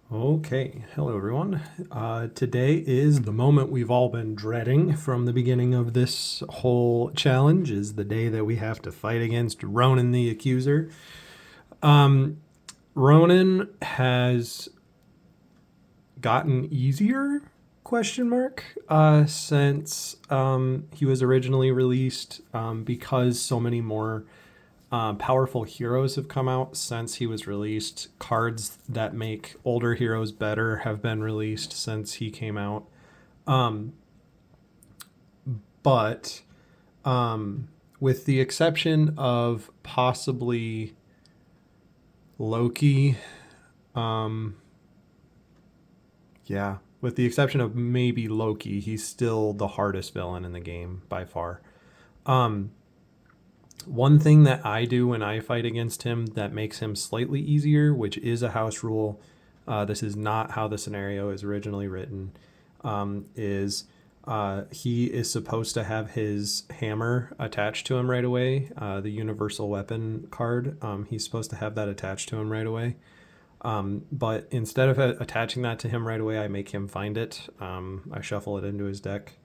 Okay, hello everyone. Today is the moment we've all been dreading from the beginning of this whole challenge. Is the day that we have to fight against Ronan the Accuser. Ronan has gotten easier? Question mark. Since he was originally released, because so many more powerful heroes have come out since he was released. Cards that make older heroes better have been released since he came out. But with the exception of possibly Loki, yeah, with the exception of maybe Loki, he's still the hardest villain in the game by far. One thing that I do when I fight against him that makes him slightly easier, which is a house rule, this is not how the scenario is originally written, is he is supposed to have his hammer attached to him right away, the universal weapon card. He's supposed to have that attached to him right away. But instead of attaching that to him right away, I make him find it. I shuffle it into his deck.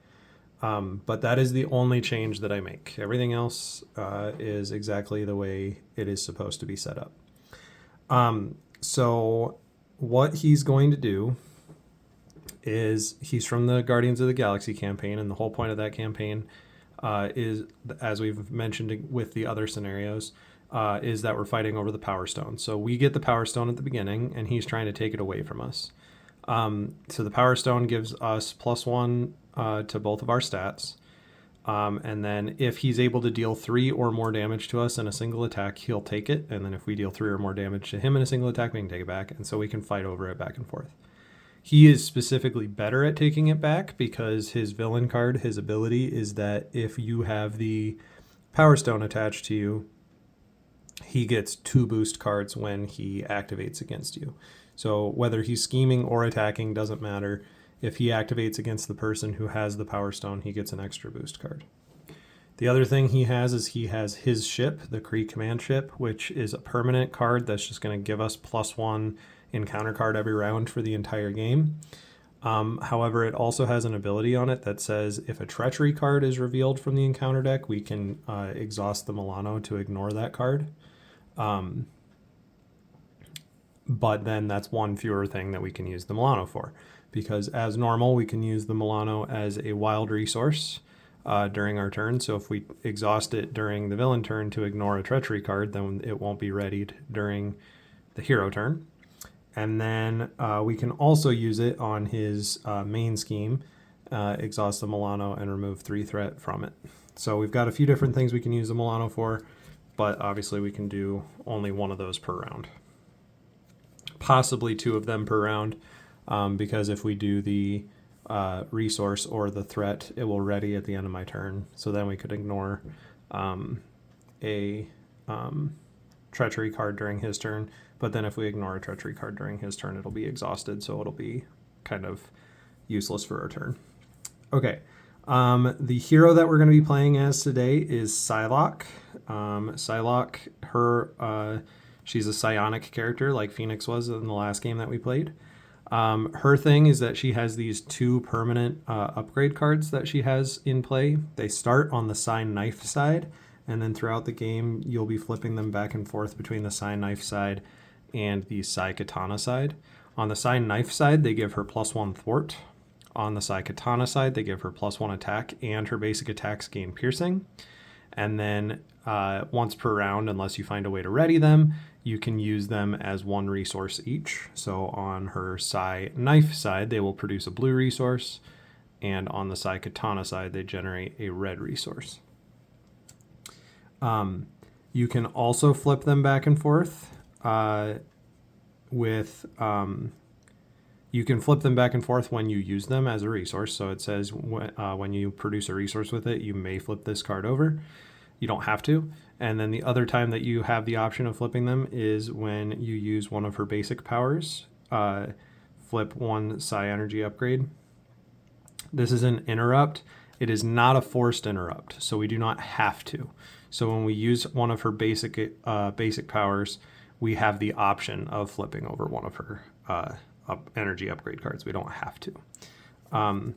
But that is the only change that I make. Everything else is exactly the way it is supposed to be set up. So what he's going to do is he's from the Guardians of the Galaxy campaign, and the whole point of that campaign is, as we've mentioned with the other scenarios, is that we're fighting over the Power Stone. So we get the Power Stone at the beginning, and he's trying to take it away from us. So the Power Stone gives us +1 to both of our stats. And then if he's able to deal 3 or more damage to us in a single attack, he'll take it. And then if we deal 3 or more damage to him in a single attack, we can take it back. And so we can fight over it back and forth. He is specifically better at taking it back because his villain card, his ability, is that if you have the Power Stone attached to you, he gets 2 boost cards when he activates against you. So whether he's scheming or attacking doesn't matter. If he activates against the person who has the Power Stone, he gets an extra boost card. The other thing he has is he has his ship, the Kree Command Ship, which is a permanent card that's just going to give us +1 encounter card every round for the entire game. However, it also has an ability on it that says if a treachery card is revealed from the encounter deck, we can exhaust the Milano to ignore that card. But then that's one fewer thing that we can use the Milano for. Because as normal, we can use the Milano as a wild resource during our turn. So if we exhaust it during the villain turn to ignore a treachery card, then it won't be readied during the hero turn. And then we can also use it on his main scheme, exhaust the Milano and remove 3 threat from it. So we've got a few different things we can use the Milano for, but obviously we can do only one of those per round. Possibly 2 of them per round, because if we do the resource or the threat, it will ready at the end of my turn. So then we could ignore a treachery card during his turn. But then if we ignore a treachery card during his turn, it'll be exhausted. So it'll be kind of useless for our turn. Okay. The hero that we're going to be playing as today is Psylocke. Psylocke, she's a psionic character like Phoenix was in the last game that we played. Her thing is that she has these 2 permanent upgrade cards that she has in play. They start on the Psi Knife side, and then throughout the game, you'll be flipping them back and forth between the Psi Knife side and the Psi Katana side. On the Psi Knife side, they give her +1 thwart. On the Psi Katana side, they give her +1 attack, and her basic attacks gain piercing. And then once per round, unless you find a way to ready them, you can use them as 1 resource each. So on her Psi Knife side, they will produce a blue resource, and on the Psi Katana side, they generate a red resource. You can also flip them back and forth you can flip them back and forth when you use them as a resource. So it says when you produce a resource with it, you may flip this card over. You don't have to. And then the other time that you have the option of flipping them is when you use one of her basic powers. Flip 1 Psi Energy upgrade. This is an interrupt. It is not a forced interrupt, so we do not have to. So when we use one of her basic powers, we have the option of flipping over one of her energy upgrade cards. We don't have to. And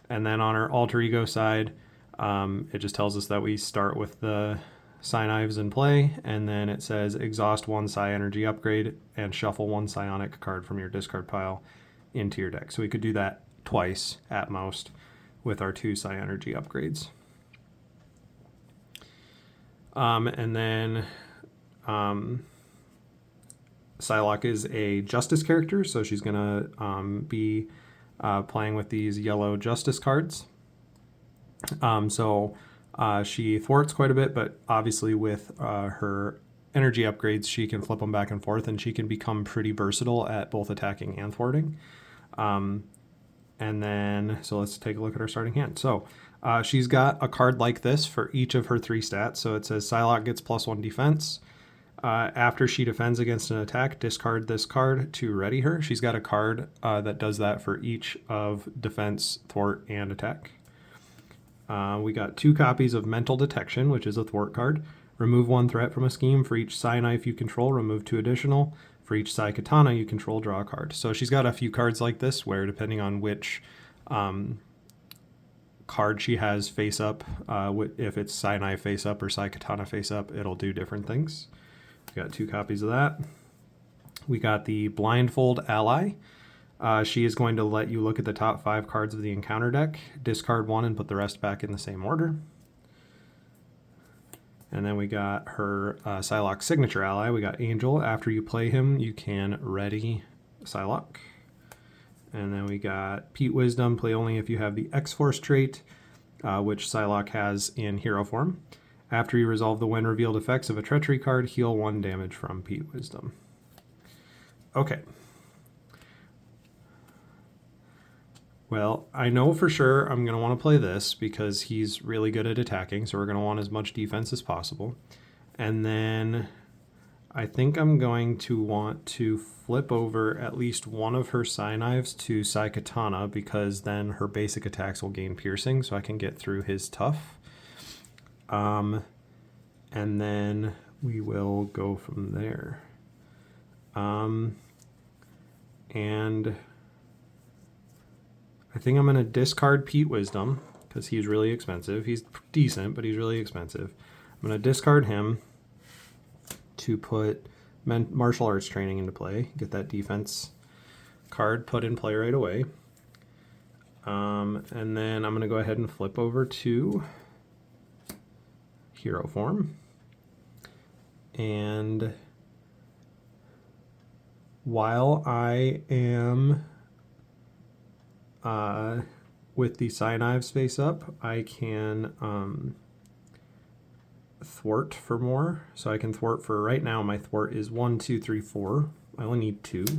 then on our alter ego side, it just tells us that we start with the Psy Knives in play, and then it says exhaust 1 Psy energy upgrade and shuffle 1 psionic card from your discard pile into your deck. So we could do that twice at most with our 2 Psy energy upgrades. And then Psylocke is a justice character, so she's going to be playing with these yellow justice cards. She thwarts quite a bit, but obviously with her energy upgrades, she can flip them back and forth, and she can become pretty versatile at both attacking and thwarting. And then, so let's take a look at her starting hand. So she's got a card like this for each of her 3 stats. So it says Psylocke gets +1 defense. After she defends against an attack, discard this card to ready her. She's got a card that does that for each of defense, thwart, and attack. We got 2 copies of Mental Detection, which is a thwart card. Remove 1 threat from a scheme. For each Psy Knife you control, remove 2 additional. For each Psy Katana you control, draw a card. So she's got a few cards like this where, depending on which card she has face up, if it's Psy Knife face up or Psy Katana face up, it'll do different things. We got 2 copies of that. We got the Blindfold Ally. She is going to let you look at the top 5 cards of the encounter deck, discard 1, and put the rest back in the same order. And then we got her Psylocke Signature Ally. We got Angel. After you play him, you can ready Psylocke. And then we got Pete Wisdom. Play only if you have the X-Force trait, which Psylocke has in hero form. After you resolve the when revealed effects of a treachery card, heal 1 damage from Pete Wisdom. Okay. Well, I know for sure I'm going to want to play this because he's really good at attacking, so we're going to want as much defense as possible. And then I think I'm going to want to flip over at least one of her Psy Knives to Psy Katana, because then her basic attacks will gain piercing, so I can get through his tough. And then we will go from there. And I think I'm going to discard Pete Wisdom because he's really expensive. He's decent, but he's really expensive. I'm going to discard him to put martial arts training into play. Get that defense card put in play right away. And then I'm going to go ahead and flip over to hero form. And while I am with the Psy Knives face up, I can thwart for more. So I can thwart for, right now my thwart is 1, 2, 3, 4. I only need 2. So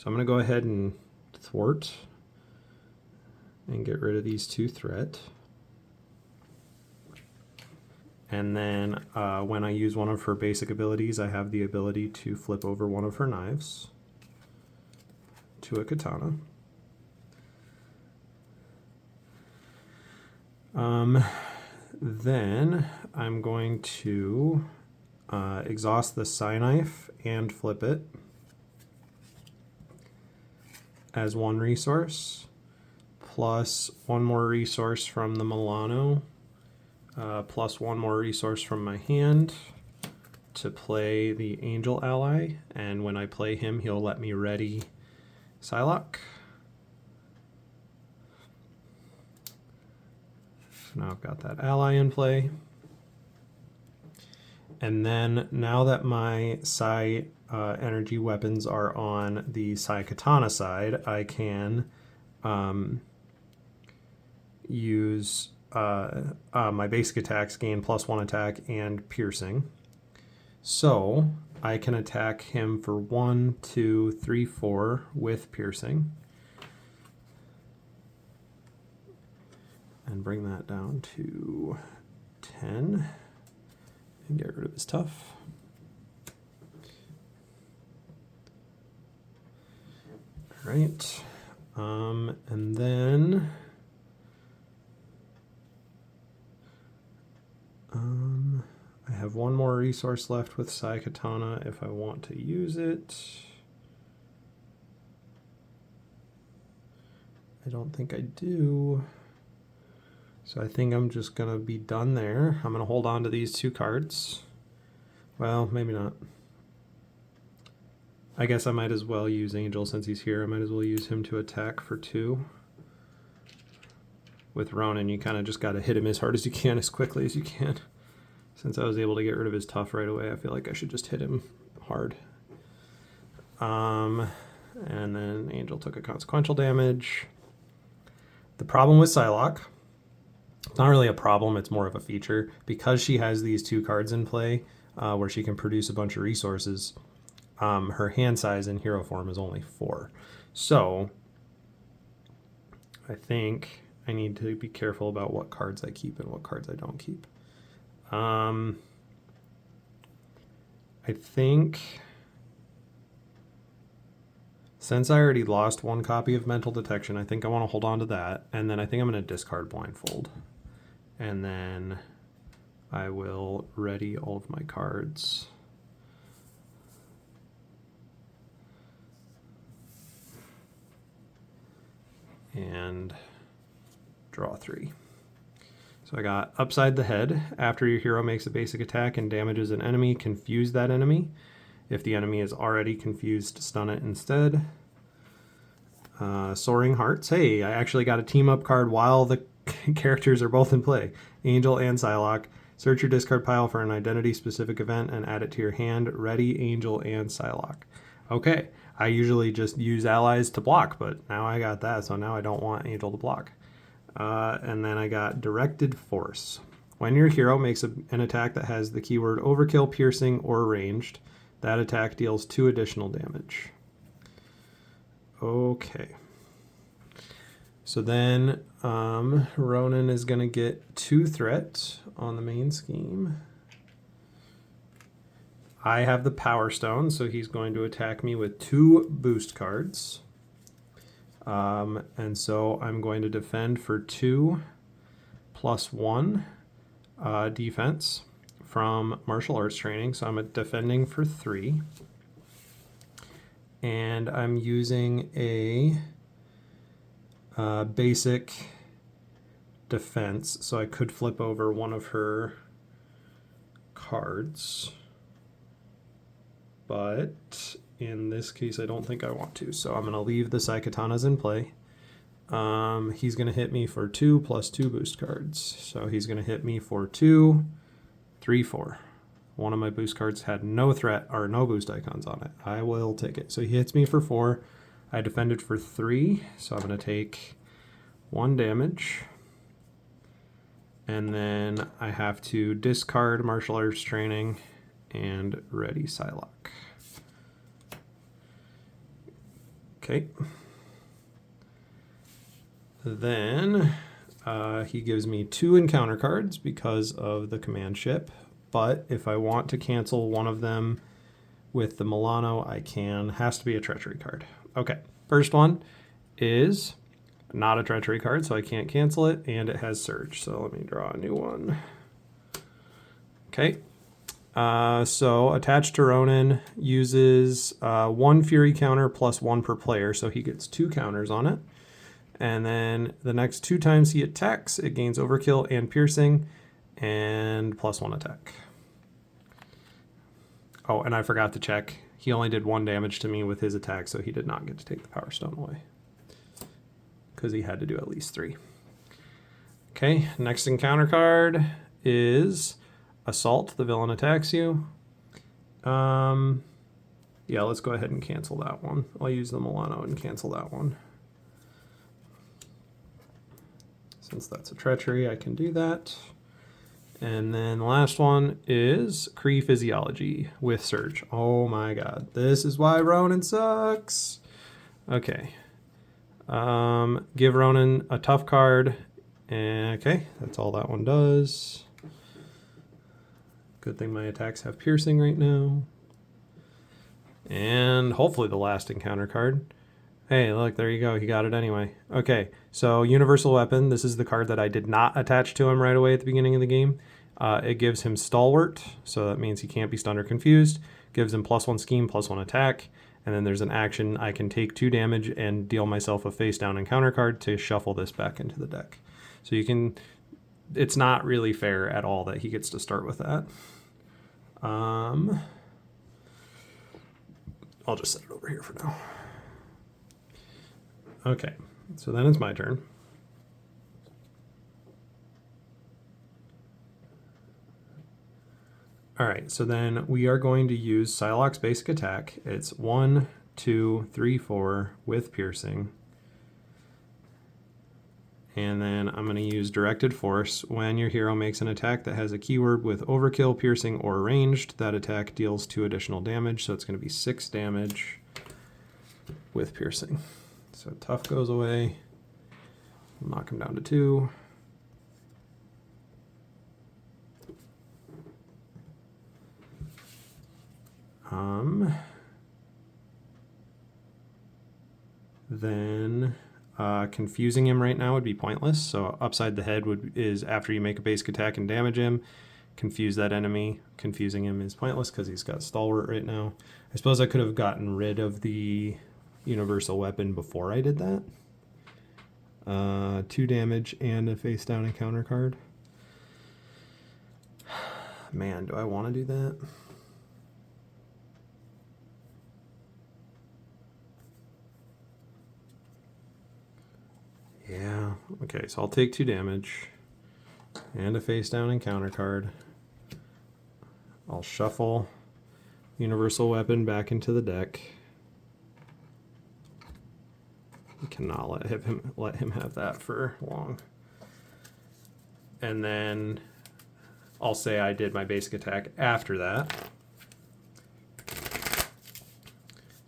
I'm going to go ahead and thwart and get rid of these 2 threat. And then when I use one of her basic abilities, I have the ability to flip over one of her knives to a katana. Then I'm going to exhaust the Psy Knife and flip it as 1 resource, plus 1 more resource from the Milano, plus 1 more resource from my hand to play the Angel Ally. And when I play him, he'll let me ready Psylocke. Now I've got that ally in play. And then now that my Psy energy weapons are on the Psy Katana side, I can use my basic attacks gain +1 attack and piercing. So I can attack him for 1, 2, 3, 4 with piercing. And bring that down to 10 and get rid of his tough. All right, and then I have 1 more resource left with Psy Katana if I want to use it. I don't think I do. So I think I'm just going to be done there. I'm going to hold on to these 2 cards. Well, maybe not. I guess I might as well use Angel since he's here. I might as well use him to attack for 2. With Ronan, you kind of just got to hit him as hard as you can, as quickly as you can. Since I was able to get rid of his tough right away, I feel like I should just hit him hard. And then Angel took a consequential damage. The problem with Psylocke, it's not really a problem, it's more of a feature. Because she has these 2 cards in play where she can produce a bunch of resources, her hand size in hero form is only 4. So I think I need to be careful about what cards I keep and what cards I don't keep. I think since I already lost 1 copy of Mental Detection, I think I want to hold on to that. And then I think I'm going to discard Blindfold. And then I will ready all of my cards. And draw 3. So I got Upside the Head. After your hero makes a basic attack and damages an enemy, confuse that enemy. If the enemy is already confused, stun it instead. Soaring Hearts. Hey, I actually got a team up card while the characters are both in play. Angel and Psylocke. Search your discard pile for an identity-specific event and add it to your hand. Ready, Angel, and Psylocke. Okay, I usually just use allies to block, but now I got that, so now I don't want Angel to block. And then I got Directed Force. When your hero makes an attack that has the keyword Overkill, Piercing, or Ranged, that attack deals 2 additional damage. Okay. So then Ronan is going to get 2 threat on the main scheme. I have the Power Stone, so he's going to attack me with 2 boost cards. And so I'm going to defend for 2 plus 1 defense from martial arts training. So I'm defending for 3. And I'm using a basic defense. So I could flip over one of her cards. But in this case, I don't think I want to. So I'm going to leave the Psykatanas in play. He's going to hit me for 2 plus 2 boost cards. So he's going to hit me for 2, 3, 4. One of my boost cards had no threat or no boost icons on it. I will take it. So he hits me for 4. I defended for 3. So I'm going to take 1 damage. And then I have to discard martial arts training and ready Psylocke. Okay. Then he gives me 2 encounter cards because of the command ship. But if I want to cancel one of them with the Milano, I can. Has to be a treachery card. Okay. First one is not a treachery card, so I can't cancel it, and it has Surge. So let me draw a new one. Okay. So attached to Ronan uses 1 Fury counter plus 1 per player, so he gets 2 counters on it. And then the next 2 times he attacks, it gains Overkill and Piercing and plus 1 attack. Oh, and I forgot to check. He only did 1 damage to me with his attack, so he did not get to take the Power Stone away because he had to do at least 3. Okay, next encounter card is Assault. The villain attacks you. Yeah, let's go ahead and cancel that one. I'll use the Milano and cancel that one. Since that's a treachery, I can do that. And then the last one is Kree Physiology with Surge. Oh my god. This is why Ronan sucks. Okay. Give Ronan a tough card. Okay, that's all that one does. Good thing my attacks have piercing right now. And hopefully the last encounter card. Hey, look, there you go. He got it anyway. Okay, so Universal Weapon. This is the card that I did not attach to him right away at the beginning of the game. It gives him Stalwart, so that means he can't be stunned or confused. Gives him +1 scheme, +1 attack. And then there's an action, I can take 2 damage and deal myself a face down encounter card to shuffle this back into the deck. So you can, it's not really fair at all that he gets to start with that. I'll just set it over here for now. Okay, so then it's my turn. All right, so then we are going to use Psylocke's basic attack. It's 1, 2, 3, 4 with piercing. And then I'm going to use directed force. When your hero makes an attack that has a keyword with overkill, piercing, or ranged, that attack deals 2 additional damage. So it's going to be 6 damage with piercing. So tough goes away. We'll knock him down to 2. Then confusing him right now would be pointless. So upside the head is after you make a basic attack and damage him, confuse that enemy. Confusing him is pointless because he's got stalwart right now. I suppose I could have gotten rid of the universal weapon before I did that. 2 damage and a face down encounter card. Man, do I want to do that? Yeah, okay, so I'll take 2 damage and a face down encounter card. I'll shuffle universal weapon back into the deck. We cannot let him have that for long. And then I'll say I did my basic attack after that.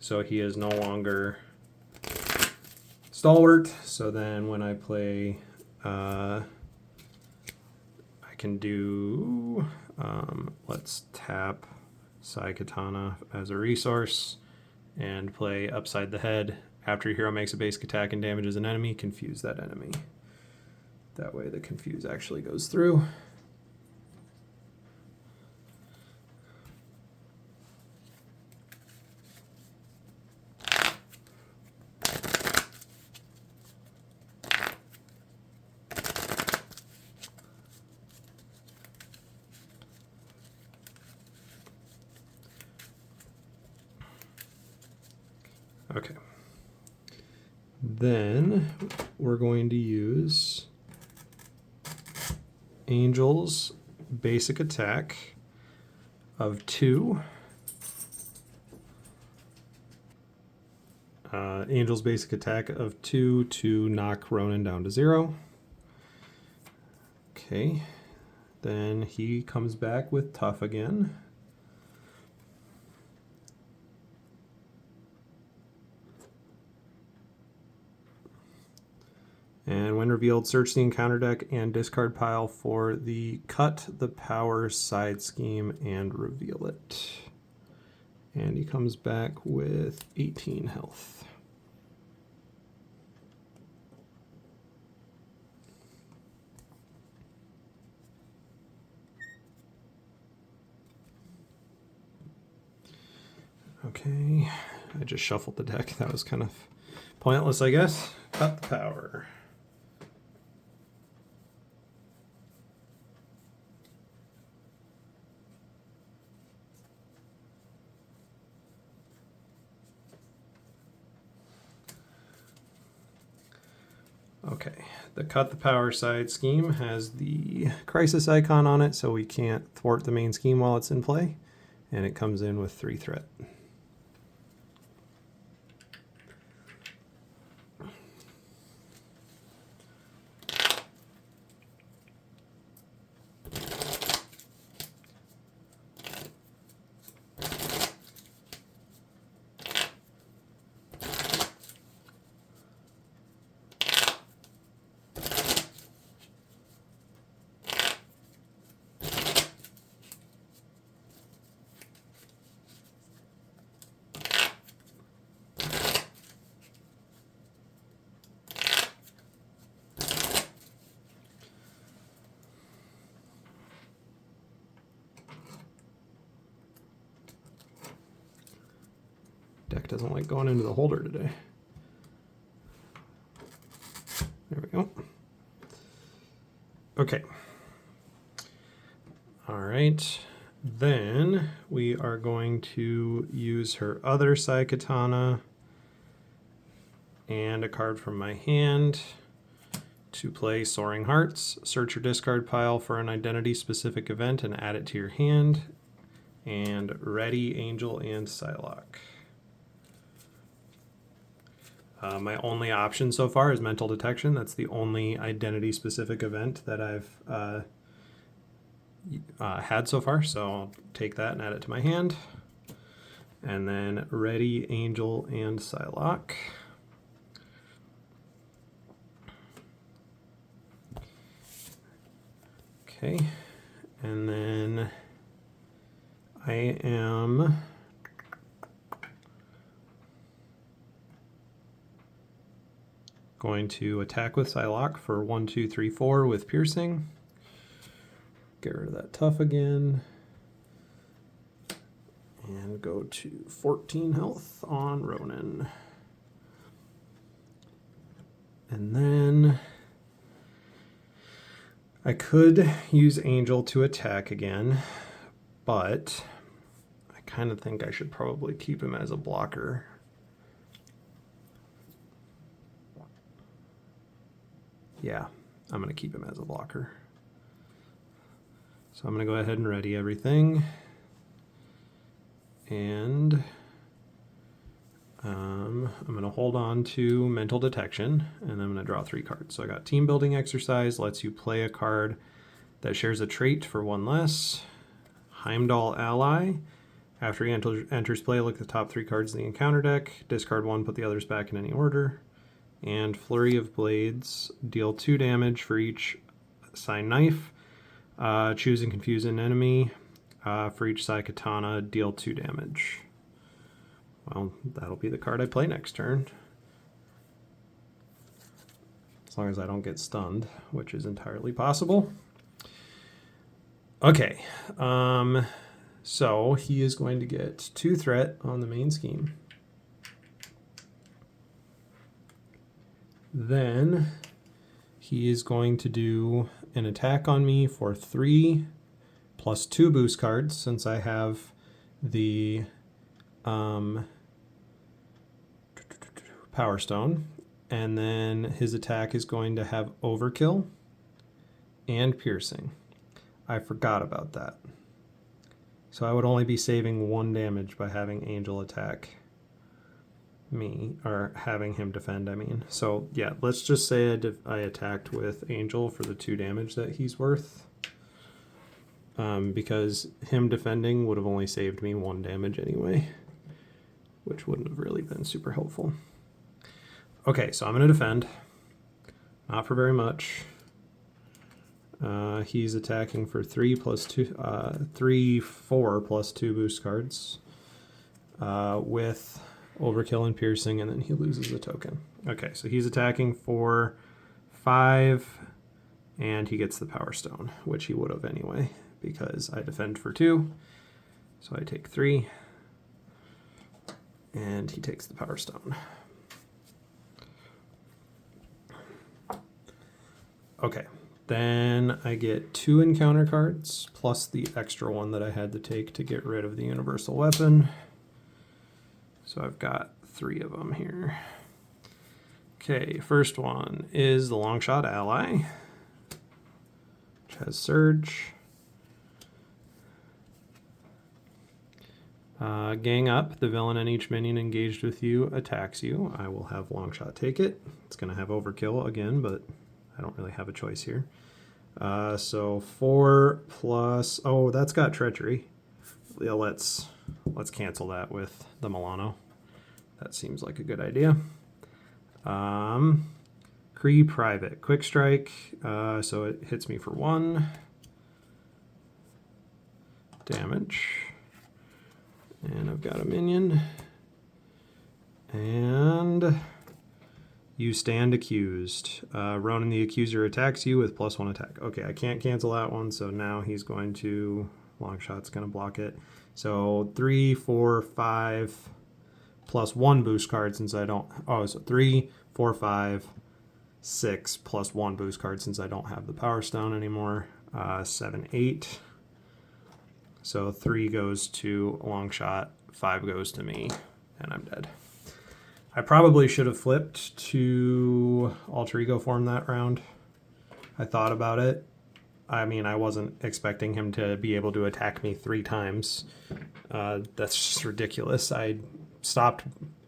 So he is no longer stalwart. So then when I play, I can do, let's tap Sai Katana as a resource and play upside the head. After your hero makes a basic attack and damages an enemy, confuse that enemy. That way the confuse actually goes through. Okay. Then we're going to use Angel's basic attack of 2. Angel's basic attack of 2 to knock Ronan down to 0. Okay. Then he comes back with tough again. And when revealed, search the encounter deck and discard pile for the cut the power side scheme and reveal it. And he comes back with 18 health. Okay, I just shuffled the deck. That was kind of pointless, I guess. Cut the power. Okay, the cut the power side scheme has the crisis icon on it, so we can't thwart the main scheme while it's in play, and it comes in with 3 threat. doesn't like going into the holder today. There we go. Okay. All right. Then we are going to use her other Sai Katana and a card from my hand to play Soaring Hearts. Search your discard pile for an identity-specific event and add it to your hand. And ready Angel and Psylocke. My only option so far is Mental Detection. That's the only identity-specific event that I've had so far. So I'll take that and add it to my hand. And then ready Angel and Psylocke. Okay, and then I am going to attack with Psylocke for 1, 2, 3, 4 with piercing. Get rid of that tough again. And go to 14 health on Ronan. And then I could use Angel to attack again, but I kind of think I should probably keep him as a blocker. Yeah, I'm going to keep him as a blocker. So I'm going to go ahead and ready everything. And I'm going to hold on to Mental Detection, and I'm going to draw 3 cards. So I got Team Building Exercise, lets you play a card that shares a trait for 1 less. Heimdall Ally. After he enters play, look at the top 3 cards in the encounter deck. Discard 1, put the others back in any order. And Flurry of Blades. Deal 2 damage for each Sai Knife. Choose and confuse an enemy. For each Sai Katana, deal 2 damage. Well, that'll be the card I play next turn. As long as I don't get stunned, which is entirely possible. Okay, so he is going to get 2 threat on the main scheme. Then he is going to do an attack on me for 3 plus 2 boost cards, since I have the Power Stone. And then his attack is going to have Overkill and Piercing. I forgot about that. So I would only be saving 1 damage by having Angel attack me, or having him defend, I mean. So yeah, let's just say I attacked with Angel for the 2 damage that he's worth. Because him defending would have only saved me 1 damage anyway, which wouldn't have really been super helpful. Okay, so I'm going to defend. Not for very much. He's attacking for 3 plus 2, 3, 4 plus 2 boost cards with Overkill and Piercing, and then he loses a token. Okay, so he's attacking for 5, and he gets the Power Stone, which he would have anyway, because I defend for 2. So I take 3, and he takes the Power Stone. Okay, then I get 2 encounter cards, plus the extra one that I had to take to get rid of the universal weapon. So I've got 3 of them here. Okay, first one is the Longshot Ally, which has Surge. Gang up. The villain and each minion engaged with you attacks you. I will have Longshot take it. It's going to have Overkill again, but I don't really have a choice here. So 4 plus... Oh, that's got Treachery. Yeah, let's cancel that with the Milano. That seems like a good idea. Kree Private. Quick Strike. So it hits me for 1 damage. And I've got a minion. And you stand accused. Ronan the Accuser attacks you with +1 attack. Okay, I can't cancel that one, so now he's going to... Longshot's going to block it. So 3, 4, 5 plus 1 boost card since I don't. Oh, so 3, 4, 5, 6 plus 1 boost card since I don't have the Power Stone anymore. 7, 8. So 3 goes to Longshot, 5 goes to me, and I'm dead. I probably should have flipped to Alter Ego form that round. I thought about it. I mean, I wasn't expecting him to be able to attack me 3 times. That's just ridiculous. I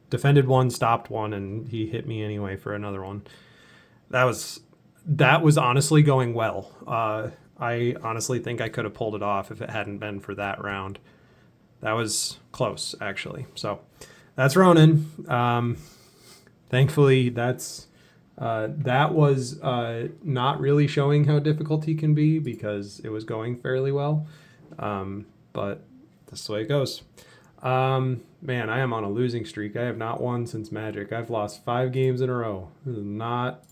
defended 1, stopped 1, and he hit me anyway for another one. That was honestly going well. I honestly think I could have pulled it off if it hadn't been for that round. That was close, actually. So that's Ronan. Thankfully, that was not really showing how difficult he can be because it was going fairly well. But that's the way it goes. Man, I am on a losing streak. I have not won since Magic. I've lost 5 games in a row. This is not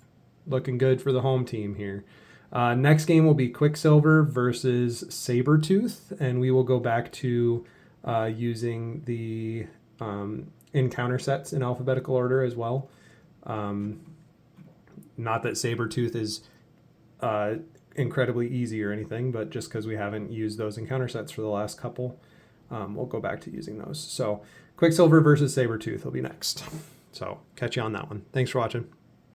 looking good for the home team here. Next game will be Quicksilver versus Sabretooth, and we will go back to using the encounter sets in alphabetical order as well. Not that Sabretooth is incredibly easy or anything, but just because we haven't used those encounter sets for the last couple, we'll go back to using those. So Quicksilver versus Sabretooth will be next. So catch you on that one. Thanks for watching.